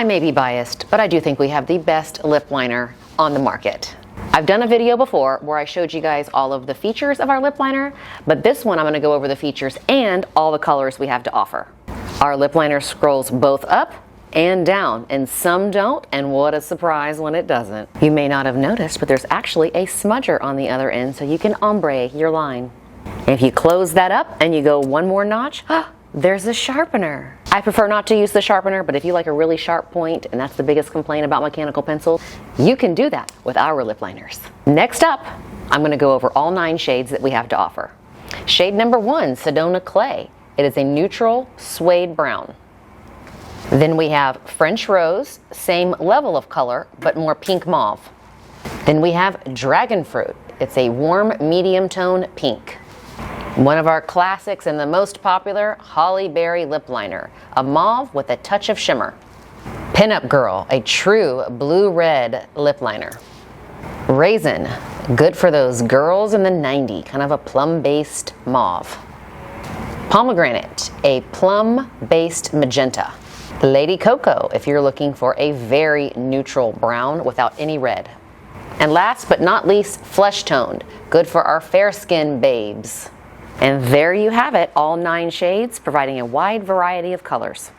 I may be biased, but I do think we have the best lip liner on the market. I've done a video before where I showed you guys all of the features of our lip liner, but this one I'm going to go over the features and all the colors we have to offer. Our lip liner scrolls both up and down, and some don't, and what a surprise when it doesn't. You may not have noticed, but there's actually a smudger on the other end so you can ombre your line. If you close that up and you go one more notch, there's a sharpener. I prefer not to use the sharpener, but if you like a really sharp point, and that's the biggest complaint about mechanical pencils, you can do that with our lip liners. Next up, I'm going to go over all 9 shades that we have to offer. Shade number 1, Sedona Clay. It is a neutral suede brown. Then we have French Rose, same level of color, but more pink mauve. Then we have Dragon Fruit. It's a warm medium tone pink. One of our classics and the most popular, Holly Berry Lip Liner, a mauve with a touch of shimmer. Pinup Girl, a true blue-red lip liner. Raisin, good for those girls in the 90s, kind of a plum-based mauve. Pomegranate, a plum-based magenta. Lady Cocoa, if you're looking for a very neutral brown without any red. And last but not least, Flesh Toned, good for our fair skin babes. And there you have it, all 9 shades, providing a wide variety of colors.